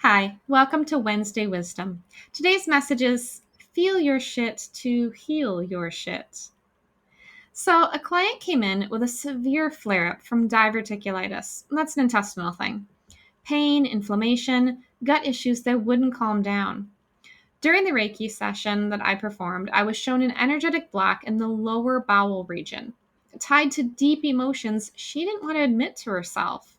Hi, welcome to Wednesday Wisdom. Today's message is feel your shit to heal your shit. So, a client came in with a severe flare up from diverticulitis. That's an intestinal thing. Pain, inflammation, gut issues that wouldn't calm down. During the Reiki session that I performed, I was shown an energetic block in the lower bowel region, tied to deep emotions she didn't want to admit to herself: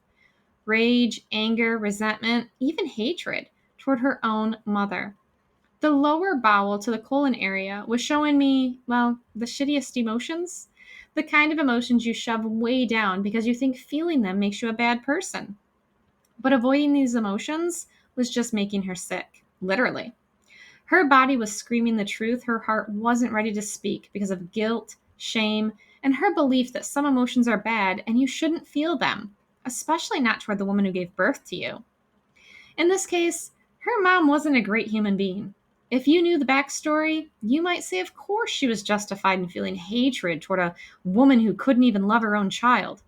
rage, anger, resentment, even hatred toward her own mother. The lower bowel to the colon area was showing me, well, the shittiest emotions. The kind of emotions you shove way down because you think feeling them makes you a bad person. But avoiding these emotions was just making her sick, literally. Her body was screaming the truth her heart wasn't ready to speak because of guilt, shame, and her belief that some emotions are bad and you shouldn't feel them, especially not toward the woman who gave birth to you. In this case, her mom wasn't a great human being. If you knew the backstory, you might say, of course, she was justified in feeling hatred toward a woman who couldn't even love her own child.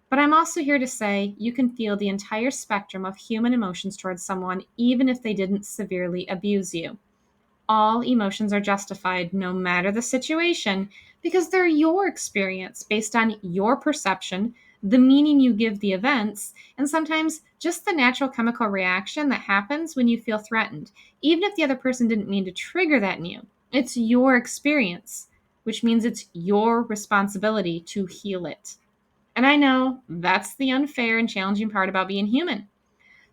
But I'm also here to say you can feel the entire spectrum of human emotions towards someone, even if they didn't severely abuse you. All emotions are justified no matter the situation because they're your experience based on your perception, the meaning you give the events, and sometimes just the natural chemical reaction that happens when you feel threatened, even if the other person didn't mean to trigger that in you. It's your experience, which means it's your responsibility to heal it. And I know that's the unfair and challenging part about being human.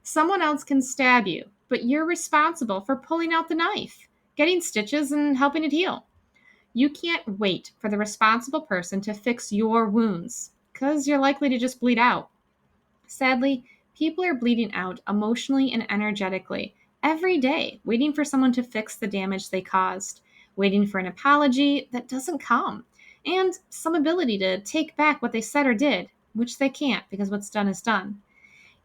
Someone else can stab you, but you're responsible for pulling out the knife, getting stitches, and helping it heal. You can't wait for the responsible person to fix your wounds because you're likely to just bleed out. Sadly, people are bleeding out emotionally and energetically every day, waiting for someone to fix the damage they caused, waiting for an apology that doesn't come, and some ability to take back what they said or did, which they can't because what's done is done.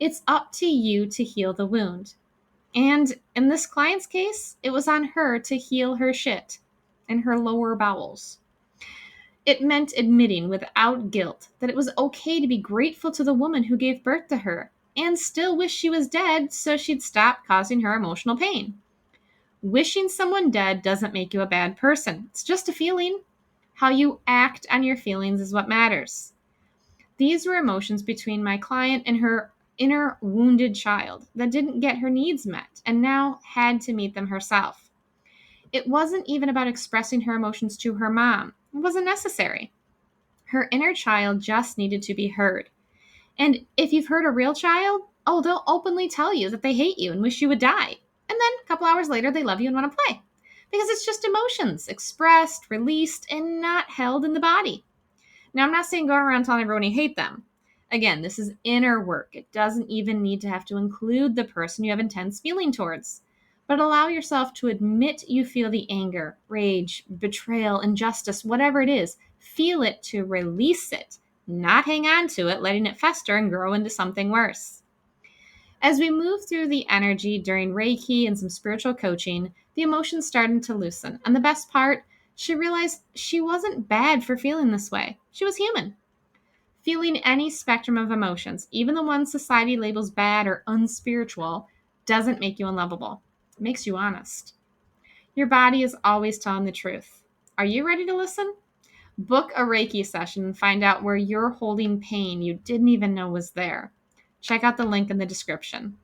It's up to you to heal the wound. And in this client's case, it was on her to heal her shit in her lower bowels. It meant admitting without guilt that it was okay to be grateful to the woman who gave birth to her and still wish she was dead so she'd stop causing her emotional pain. Wishing someone dead doesn't make you a bad person. It's just a feeling. How you act on your feelings is what matters. These were emotions between my client and her inner wounded child that didn't get her needs met and now had to meet them herself. It wasn't even about expressing her emotions to her mom. It wasn't necessary. Her inner child just needed to be heard. And if you've heard a real child, oh, they'll openly tell you that they hate you and wish you would die. And then a couple hours later, they love you and want to play. Because it's just emotions expressed, released, and not held in the body. Now, I'm not saying go around telling everyone you hate them. Again, this is inner work. It doesn't even need to have to include the person you have intense feeling towards. But allow yourself to admit you feel the anger, rage, betrayal, injustice, whatever it is. Feel it to release it, not hang on to it, letting it fester and grow into something worse. As we move through the energy during Reiki and some spiritual coaching, the emotions started to loosen. And the best part, she realized she wasn't bad for feeling this way. She was human. Feeling any spectrum of emotions, even the ones society labels bad or unspiritual, doesn't make you unlovable. It makes you honest. Your body is always telling the truth. Are you ready to listen? Book a Reiki session and find out where you're holding pain you didn't even know was there. Check out the link in the description.